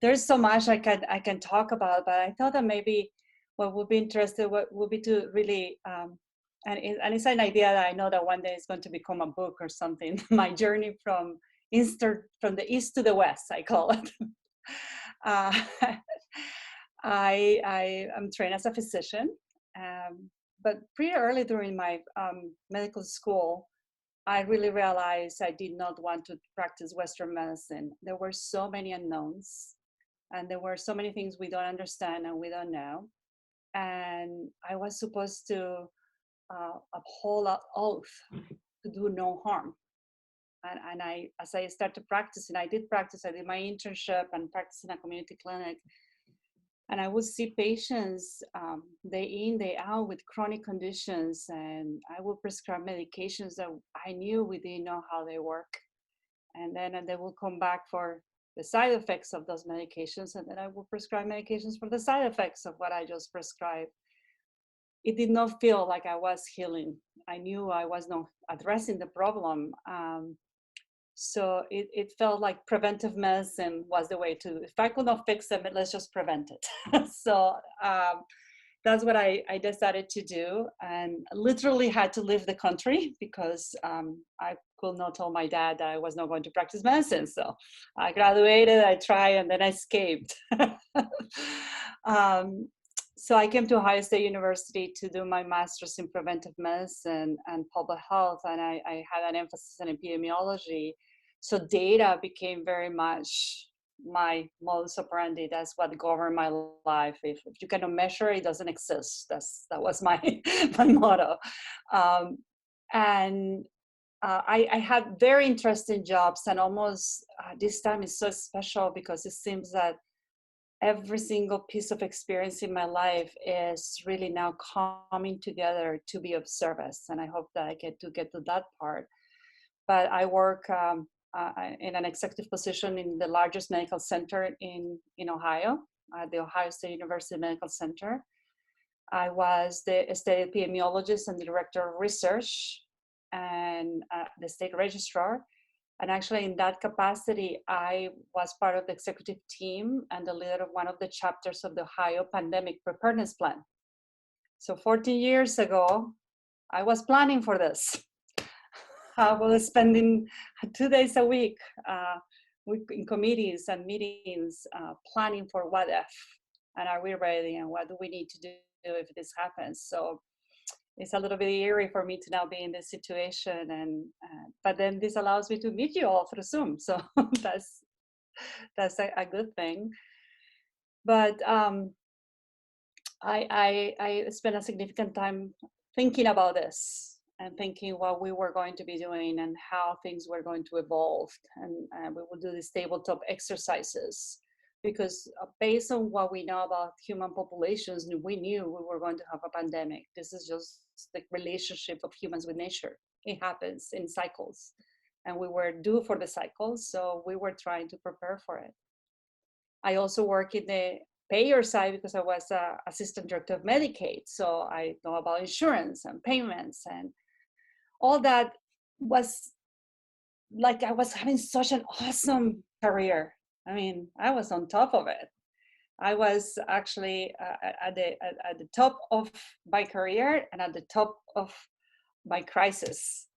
there's so much I can talk about, but I thought that maybe what would be interesting would be to really and it's an idea that I know that one day is going to become a book or something. My journey from the east to the west, I call it. uh, I am trained as a physician, but pretty early during my medical school, I really realized I did not want to practice Western medicine. There were so many unknowns, and there were so many things we don't understand and we don't know. And I was supposed to uphold an oath to do no harm. And as I started practicing, I did practice. I did my internship and practiced in a community clinic. And I would see patients day in, day out with chronic conditions, and I would prescribe medications that I knew we didn't know how they work. And then they will come back for the side effects of those medications, and then I will prescribe medications for the side effects of what I just prescribed. It did not feel like I was healing. I knew I was not addressing the problem. So it felt like preventive medicine was the way to, if I could not fix them, let's just prevent it. So that's what I decided to do, and literally had to leave the country because I could not tell my dad that I was not going to practice medicine. So I graduated, I tried, and then I escaped. So I came to Ohio State University to do my master's in preventive medicine and public health, and I had an emphasis in epidemiology. So data became very much my modus operandi. That's what governed my life. If you cannot measure, it doesn't exist. That was my my motto. And I had very interesting jobs, and almost this time is so special because it seems that every single piece of experience in my life is really now coming together to be of service. And I hope that I get to that part. But I work in an executive position in the largest medical center in Ohio, the Ohio State University Medical Center. I was the state epidemiologist and the director of research and the state registrar. And actually in that capacity, I was part of the executive team and the leader of one of the chapters of the Ohio Pandemic Preparedness Plan. So 14 years ago, I was planning for this. I was spending 2 days a week in committees and meetings planning for what if, and are we ready, and what do we need to do if this happens. So it's a little bit eerie for me to now be in this situation, and but then this allows me to meet you all through Zoom, so that's a good thing. But I spent a significant time thinking about this and thinking what we were going to be doing and how things were going to evolve, and we will do these tabletop exercises because based on what we know about human populations, we knew we were going to have a pandemic. This is just the relationship of humans with nature. It happens in cycles, and we were due for the cycles, so we were trying to prepare for it. I also work in the payer side because I was assistant director of Medicaid, so I know about insurance and payments, and all that was like I was having such an awesome career. I mean, I was on top of it. I was actually at the top of my career and at the top of my crisis.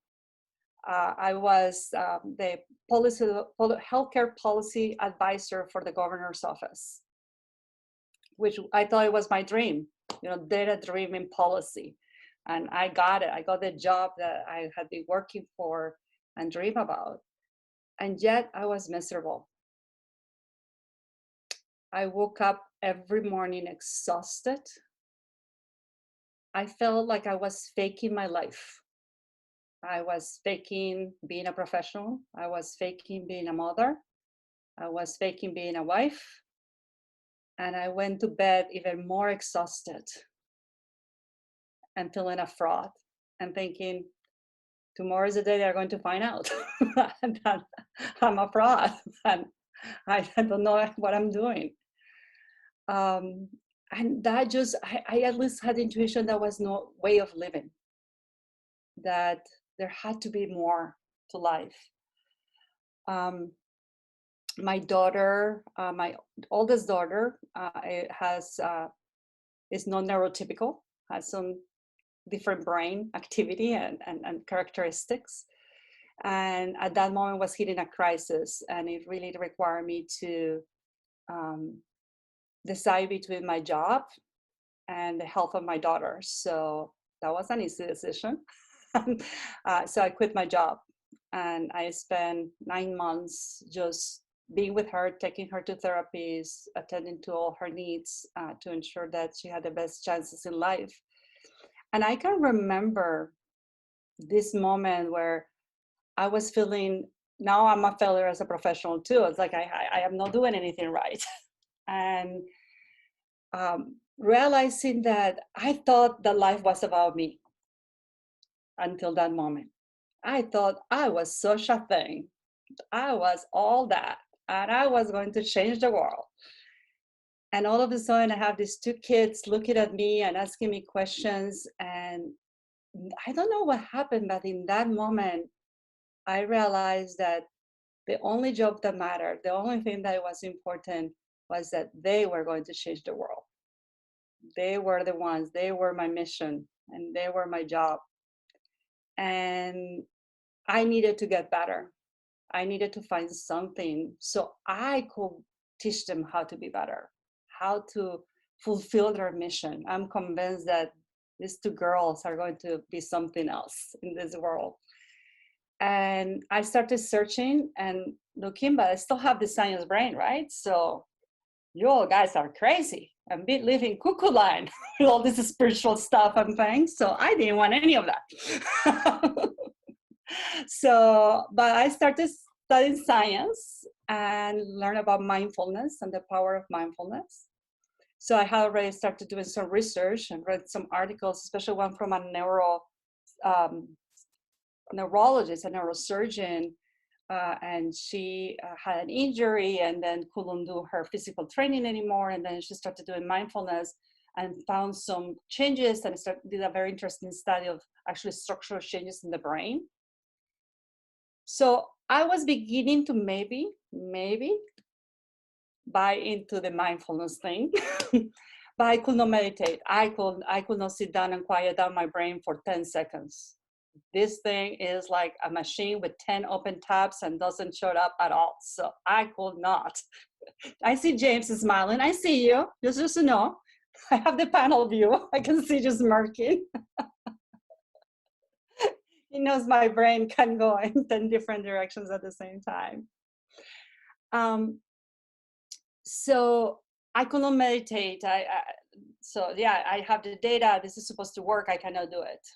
I was the healthcare policy advisor for the governor's office, which I thought it was my dream, data-driven policy. And I got it. I got the job that I had been working for and dream about. And yet I was miserable. I woke up every morning exhausted. I felt like I was faking my life. I was faking being a professional. I was faking being a mother. I was faking being a wife. And I went to bed even more exhausted and feeling a fraud and thinking, tomorrow is the day they're going to find out that I'm a fraud and I don't know what I'm doing. And that just, I at least had the intuition that was no way of living, that there had to be more to life. My daughter, my oldest daughter, is non neurotypical, has some different brain activity and characteristics. And at that moment was hitting a crisis, and it really required me to um, decide between my job and the health of my daughter. So that was an easy decision. So I quit my job, and I spent 9 months just being with her, taking her to therapies, attending to all her needs to ensure that she had the best chances in life. And I can remember this moment where I was feeling, now I'm a failure as a professional too. It's like I am not doing anything right. And realizing that I thought that life was about me until that moment. I thought I was such a thing. I was all that, and I was going to change the world. And all of a sudden, I have these two kids looking at me and asking me questions. And I don't know what happened, but in that moment, I realized that the only job that mattered, the only thing that was important was that they were going to change the world. They were the ones, they were my mission, and they were my job. And I needed to get better. I needed to find something so I could teach them how to be better, how to fulfill their mission. I'm convinced that these two girls are going to be something else in this world. And I started searching and looking, but I still have the science brain, right? So you all guys are crazy and be living cuckoo land with all this spiritual stuff and things. So I didn't want any of that. So, but I started studying science and learn about mindfulness and the power of mindfulness. So I had already started doing some research and read some articles, especially one from a um, neurologist, a neurosurgeon, and she had an injury and then couldn't do her physical training anymore. And then she started doing mindfulness and found some changes and did a very interesting study of actually structural changes in the brain. So I was beginning to maybe buy into the mindfulness thing, but I could not meditate. I could not sit down and quiet down my brain for 10 seconds. This thing is like a machine with 10 open tabs and doesn't shut up at all. So I could not. I see James smiling. I see you, just to know. I have the panel view. I can see you smirking. He knows my brain can go in 10 different directions at the same time. So I could not meditate. So yeah, I have the data. This is supposed to work. I cannot do it.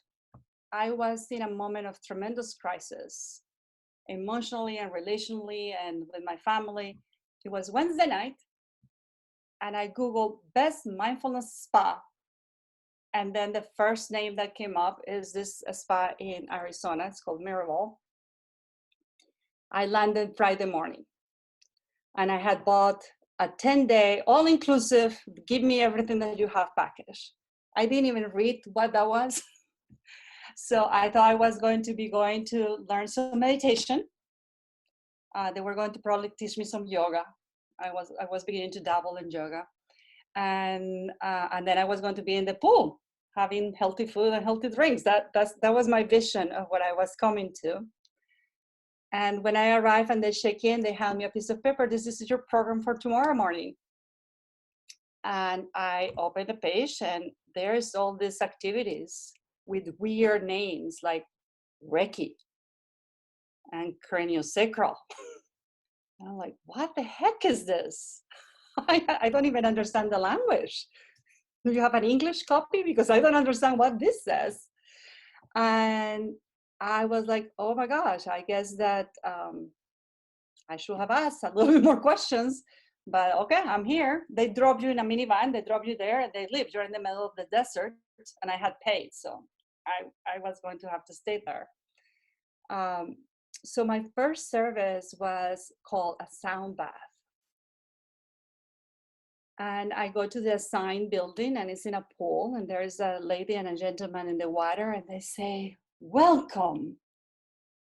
I was in a moment of tremendous crisis, emotionally and relationally and with my family. It was Wednesday night, and I Googled best mindfulness spa. And then the first name that came up is this spa in Arizona. It's called Miraval. I landed Friday morning, and I had bought a 10-day all-inclusive, give me everything that you have package. I didn't even read what that was. So I thought I was going to learn some meditation. They were going to probably teach me some yoga. I was beginning to dabble in yoga, and then I was going to be in the pool, having healthy food and healthy drinks. That was my vision of what I was coming to. And when I arrived and they check in, they hand me a piece of paper. This is your program for tomorrow morning. And I opened the page, and there's all these activities with weird names like Reiki and craniosacral. And I'm like, what the heck is this? I don't even understand the language. Do you have an English copy? Because I don't understand what this says. And I was like, oh my gosh, I guess that I should have asked a little bit more questions. But okay, I'm here. They drop you in a minivan, they drop you there, and they leave. You're in the middle of the desert, and I had paid, so I was going to have to stay there. So my first service was called a sound bath. And I go to the assigned building, and it's in a pool, and there's a lady and a gentleman in the water, and they say, welcome.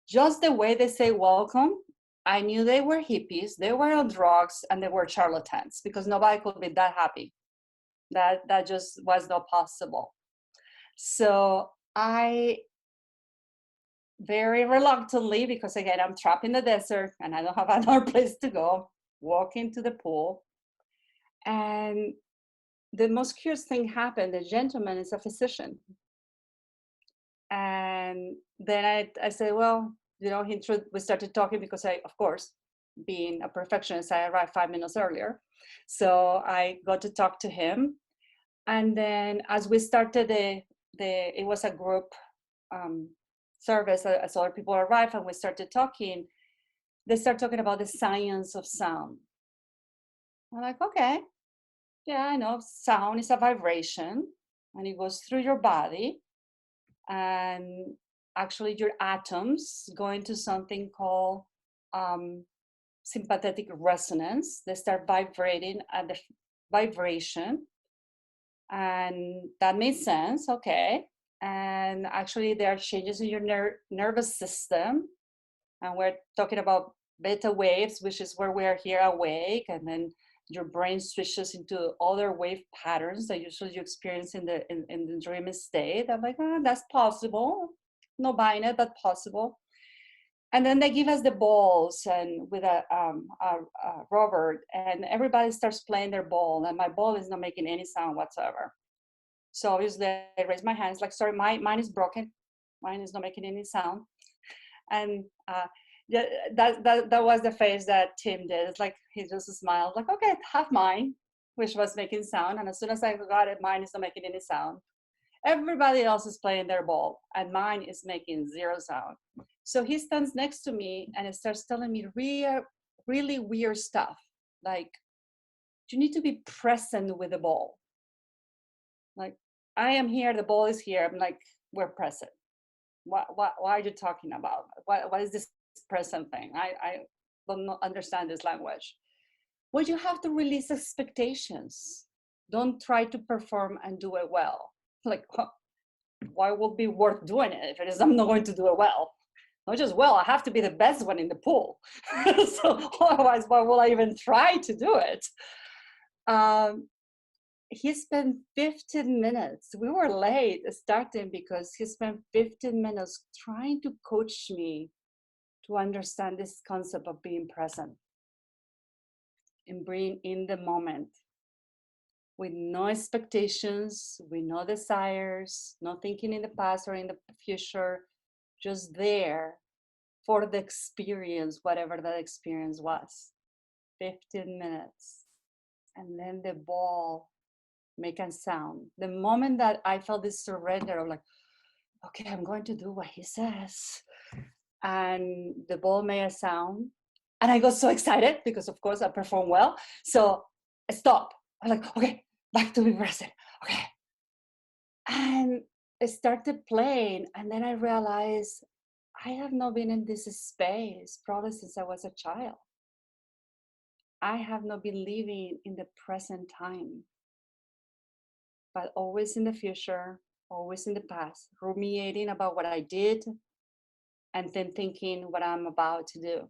Just the way they say welcome, I knew they were hippies, they were on drugs, and they were charlatans because nobody could be that happy. That just was not possible. So I very reluctantly, because again, I'm trapped in the desert and I don't have another place to go, walk into the pool. And the most curious thing happened. The gentleman is a physician. And then I said, well, we started talking because I, of course, being a perfectionist, I arrived 5 minutes earlier. So I got to talk to him. And then as we started it was a group um, service, as other people arrived and we started talking, they start talking about the science of sound. I'm like, okay, yeah, I know sound is a vibration and it goes through your body, and actually your atoms go into something called um, sympathetic resonance. They start vibrating at the vibration, and that made sense. Okay. And actually there are changes in your nervous system, and we're talking about beta waves, which is where we are here awake, and then your brain switches into other wave patterns that usually you experience in the dream state. I'm like, oh, that's possible. No buying it, but possible. And then they give us the balls and with a rubber, and everybody starts playing their ball, and my ball is not making any sound whatsoever. So obviously I raise my hands like, sorry, mine is broken. Mine is not making any sound. And yeah, that was the face that Tim did. It's like he just smiled, like, okay, have mine, which was making sound. And as soon as I got it, mine is not making any sound. Everybody else is playing their ball, and mine is making zero sound. So he stands next to me and it starts telling me really weird stuff, like, you need to be present with the ball. Like, I am here, the ball is here. I'm like, we're present. What are you talking about? What is this present thing? I don't understand this language. Well, you have to release expectations. Don't try to perform and do it well. Like, why would be worth doing it if it is I'm not going to do it well? Not just well, I have to be the best one in the pool. So otherwise, why will I even try to do it? He spent 15 minutes. We were late starting because he spent 15 minutes trying to coach me to understand this concept of being present and being in the moment with no expectations, with no desires, no thinking in the past or in the future, just there for the experience, whatever that experience was. 15 minutes. And then the ball make a sound. The moment that I felt this surrender, I'm like, okay, I'm going to do what he says. And the ball made a sound. And I got so excited because, of course, I performed well. So I stopped. I was like, okay, back to be present. Okay. And I started playing. And then I realized I have not been in this space probably since I was a child. I have not been living in the present time, but always in the future, always in the past, ruminating about what I did and then thinking what I'm about to do.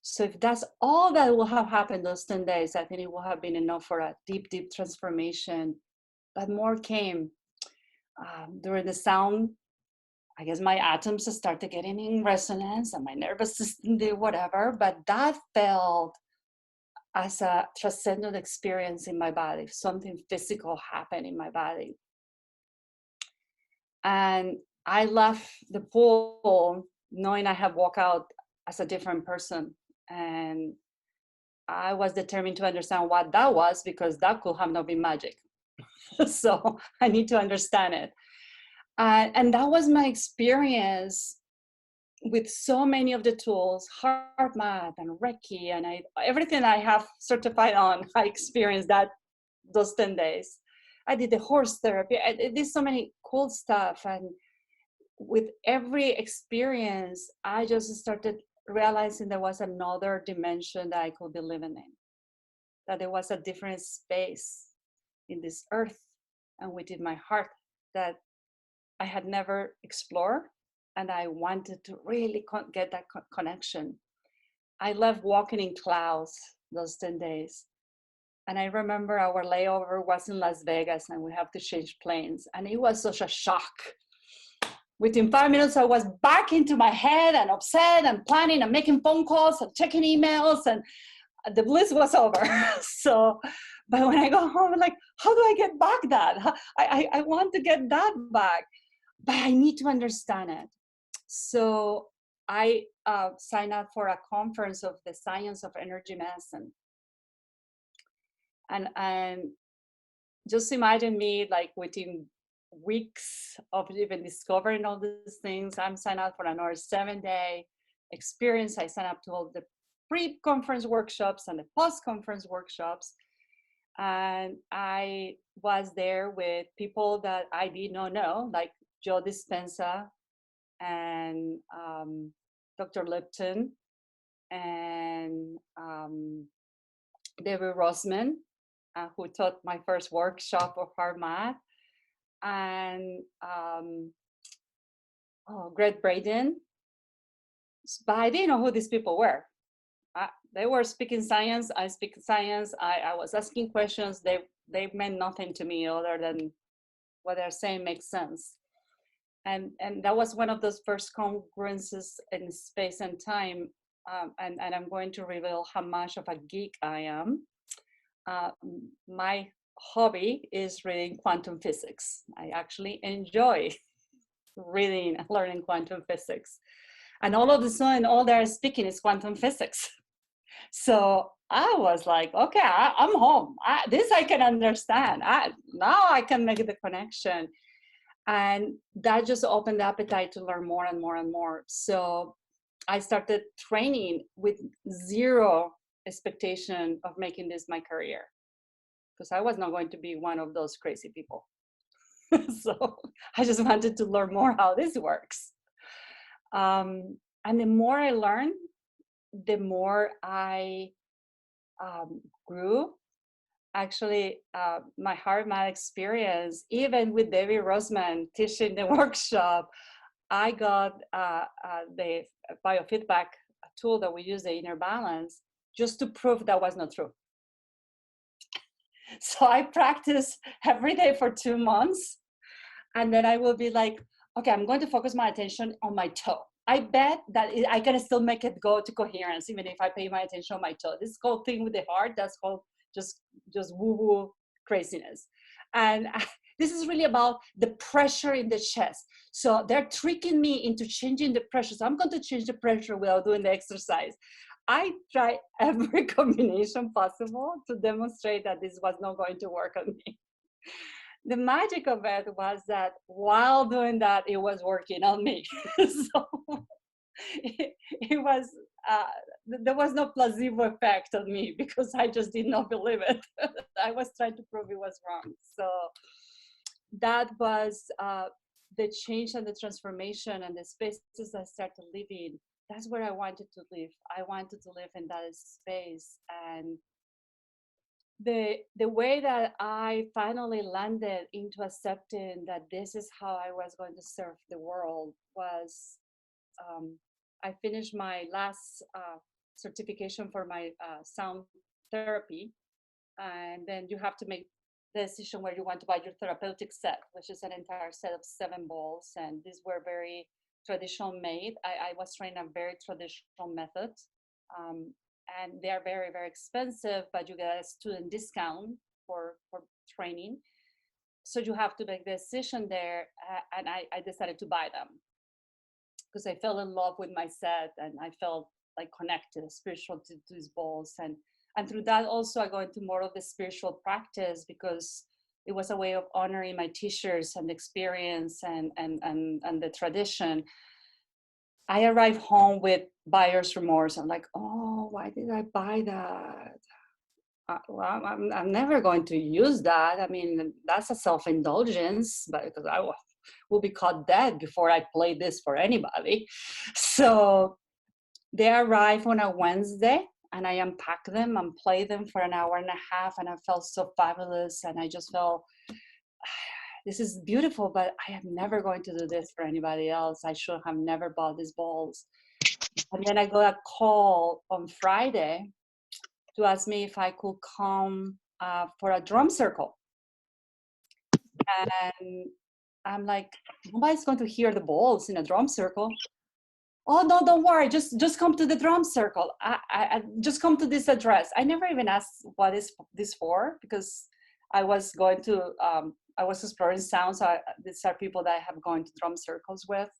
So if that's all that will have happened those 10 days, I think it will have been enough for a deep, deep transformation. But more came during the sound. I guess my atoms started getting in resonance and my nervous system did whatever, but that felt as a transcendent experience in my body. Something physical happened in my body. And I left the pool knowing I had walked out as a different person. And I was determined to understand what that was because that could have not been magic. So I need to understand it. And that was my experience with so many of the tools, HeartMath and Reiki, and everything I have certified on, I experienced that those 10 days. I did the horse therapy. I did so many cool stuff. And with every experience, I just started realizing there was another dimension that I could be living in, that there was a different space in this earth and within my heart that I had never explored. And I wanted to really get that connection. I left walking in clouds those 10 days. And I remember our layover was in Las Vegas and we have to change planes. And it was such a shock. Within 5 minutes, I was back into my head and upset and planning and making phone calls and checking emails, and the bliss was over. So, but when I go home, I'm like, how do I get back that? I want to get that back, but I need to understand it. So I signed up for a conference of the science of energy medicine. And just imagine me like within weeks of even discovering all these things, I'm signed up for another 7-day experience. I signed up to all the pre-conference workshops and the post-conference workshops. And I was there with people that I did not know, like Joe Dispenza and Dr. Lipton and David Rosman, who taught my first workshop of HeartMath, and Greg Braden. But I didn't know who these people were. They were speaking science. I speak science. I was asking questions. They meant nothing to me other than what they're saying makes sense. And that was one of those first congruences in space and time. And I'm going to reveal how much of a geek I am. My hobby is reading quantum physics. I actually enjoy reading and learning quantum physics. And all of a sudden, all they're speaking is quantum physics. So I was like, okay, I'm home. This I can understand. Now I can make the connection. And that just opened the appetite to learn more and more and more. So I started training with zero expectation of making this my career, because I was not going to be one of those crazy people. So I just wanted to learn more how this works. And the more I learned, the more I grew. Actually, my HeartMath experience, even with David Rosman teaching the workshop, I got the biofeedback tool that we use, the inner balance, just to prove that was not true. So I practiced every day for 2 months. And then I will be like, okay, I'm going to focus my attention on my toe. I bet that I can still make it go to coherence, even if I pay my attention on my toe. This whole thing with the heart, that's called just woo-woo craziness. And this is really about the pressure in the chest. So they're tricking me into changing the pressure. So I'm going to change the pressure without doing the exercise. I try every combination possible to demonstrate that this was not going to work on me. The magic of it was that while doing that, it was working on me. So it was, there was no placebo effect on me because I just did not believe it. I was trying to prove it was wrong. So that was the change and the transformation and the spaces I started living. That's where I wanted to live. I wanted to live in that space. And the way that I finally landed into accepting that this is how I was going to serve the world was I finished my last certification for my sound therapy, and then you have to make the decision where you want to buy your therapeutic set, which is an entire set of 7 balls, and these were very traditional made. I was trained a very traditional method. And they are very, very expensive, but you get a student discount for training. So you have to make the decision there. And I decided to buy them because I fell in love with my set and I felt like connected, spiritual to these balls. And through that also I go into more of the spiritual practice because it was a way of honoring my teachers and experience and the tradition. I arrived home with buyer's remorse. I'm like, oh, why did I buy that? Well, I'm never going to use that. I mean, that's a self-indulgence, but because I will be caught dead before I play this for anybody. So they arrive on a Wednesday and I unpack them and play them for an hour and a half. And I felt so fabulous. And I just felt, this is beautiful, but I am never going to do this for anybody else. I should have never bought these balls. And then I got a call on Friday to ask me if I could come for a drum circle. And I'm like, nobody's going to hear the balls in a drum circle. Oh no, don't worry. Just come to the drum circle. I just come to this address. I never even asked what is this for, because I was going to I was exploring sounds. So these are people that I have gone to drum circles with.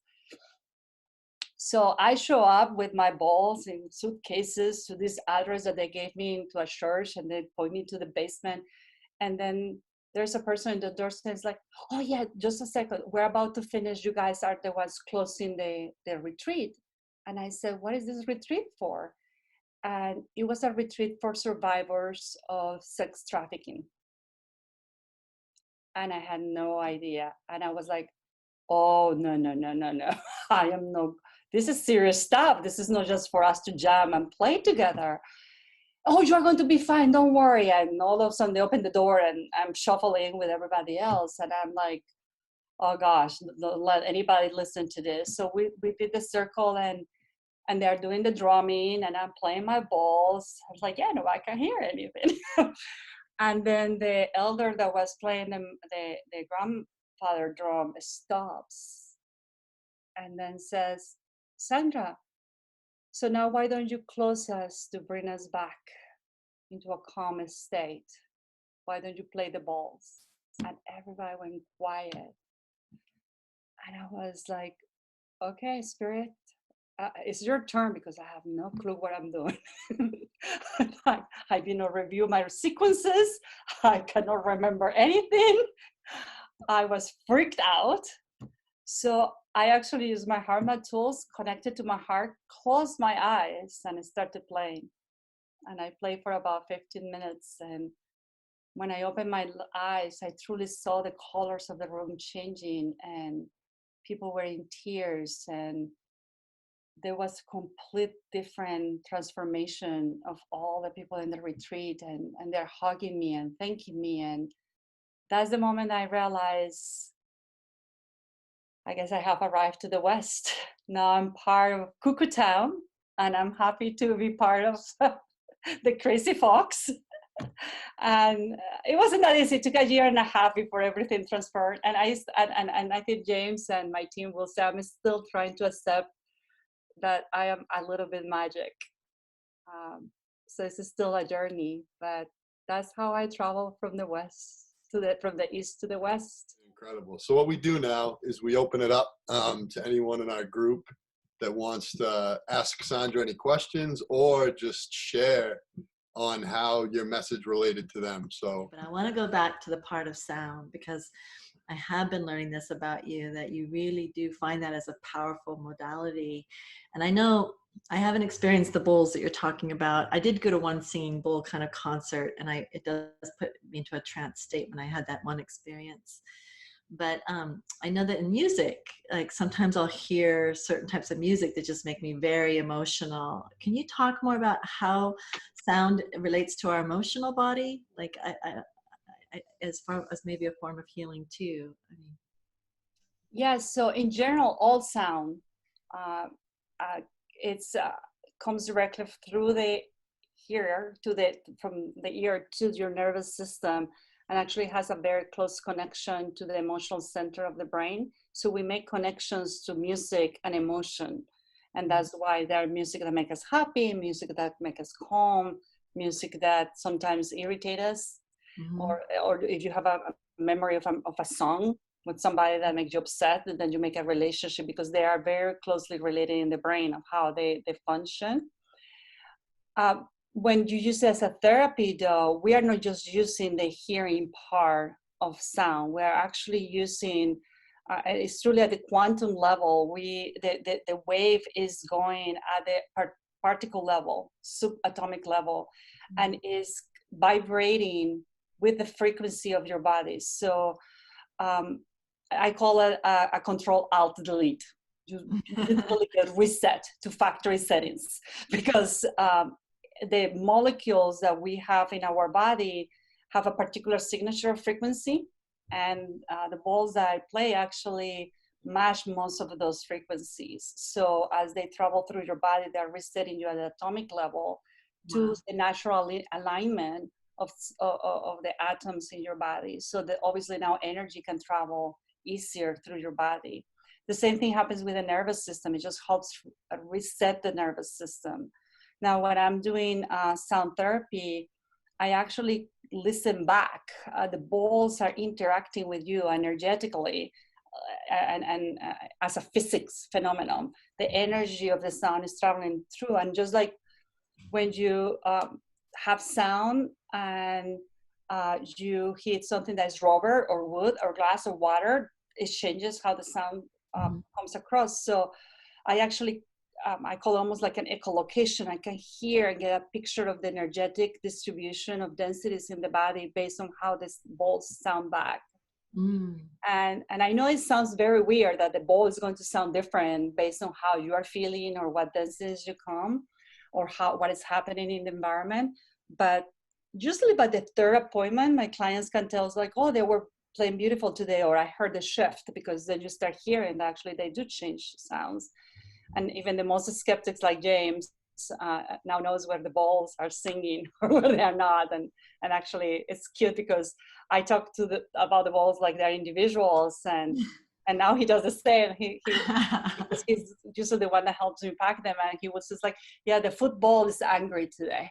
So I show up with my balls in suitcases to this address that they gave me into a church, and they point me to the basement. And then there's a person in the door says like, oh yeah, just a second. We're about to finish. You guys are the ones closing the retreat. And I said, what is this retreat for? And it was a retreat for survivors of sex trafficking. And I had no idea. And I was like, oh, no. I am no, this is serious stuff. This is not just for us to jam and play together. Oh, you are going to be fine, don't worry. And all of a sudden they open the door and I'm shuffling with everybody else. And I'm like, oh gosh, don't let anybody listen to this. So we did the circle, and they're doing the drumming and I'm playing my balls. I was like, yeah, no, I can't hear anything. And then the elder that was playing the grandfather drum stops and then says, Sandra, so now why don't you close us to bring us back into a calm state? Why don't you play the balls? And everybody went quiet. And I was like, okay, spirit, it's your turn, because I have no clue what I'm doing. I did not review my sequences. I cannot remember anything. I was freaked out. So I actually used my HeartMath tools, connected to my heart, closed my eyes, and started playing. And I played for about 15 minutes. And when I opened my eyes, I truly saw the colors of the room changing, and people were in tears, and there was complete different transformation of all the people in the retreat, and they're hugging me and thanking me. And that's the moment I realized, I guess I have arrived to the West. Now I'm part of Cuckoo Town, and I'm happy to be part of the Crazy Fox. And it wasn't that easy. It took a year and a half before everything transferred. And I think James and my team will say I'm still trying to accept that I am a little bit magic. So it's still a journey, but that's how I travel from the West from the East to the West. Incredible. So what we do now is we open it up to anyone in our group that wants to ask Sandra any questions or just share on how your message related to them. So, but I want to go back to the part of sound, because I have been learning this about you, that you really do find that as a powerful modality. And I know I haven't experienced the bowls that you're talking about. I did go to one singing bowl kind of concert, and it does put me into a trance state when I had that one experience. But I know that in music, like sometimes I'll hear certain types of music that just make me very emotional. Can you talk more about how sound relates to our emotional body? Like as far as maybe a form of healing too. I mean, yeah. So in general, all sound, it's comes directly through the ear from the ear to your nervous system, and actually has a very close connection to the emotional center of the brain. So we make connections to music and emotion, and that's why there are music that make us happy, music that make us calm, music that sometimes irritate us. Mm-hmm. Or if you have a memory of a song with somebody that makes you upset, then you make a relationship, because they are very closely related in the brain of how they function. When you use it as a therapy, though, we are not just using the hearing part of sound. We are actually using, it's truly at the quantum level. The wave is going at the particle level, subatomic level, and is vibrating with the frequency of your body. So I call it a Control-Alt-Delete. You literally get reset to factory settings, because the molecules that we have in our body have a particular signature frequency, and the balls that I play actually match most of those frequencies. So as they travel through your body, they're resetting you at the atomic level to the natural alignment of the atoms in your body. So that obviously now energy can travel easier through your body. The same thing happens with the nervous system. It just helps reset the nervous system. Now, when I'm doing sound therapy, I actually listen back. The balls are interacting with you energetically and as a physics phenomenon. The energy of the sound is traveling through. And just like when you have sound and you hit something that's rubber or wood or glass or water, it changes how the sound comes across. So I actually, I call it almost like an echolocation. I can hear and get a picture of the energetic distribution of densities in the body based on how these balls sound back. And I know it sounds very weird that the ball is going to sound different based on how you are feeling or what densities you come or what is happening in the environment. But usually by the third appointment, my clients can tell us like, oh, they were playing beautiful today, or I heard the shift, because then you start hearing that actually they do change sounds. And even the most skeptics like James now knows where the balls are singing or where they are not. And actually it's cute because I talk about the balls like they're individuals, and now he does the same. Because he's usually the one that helps me pack them, and he was just like, yeah, the football is angry today.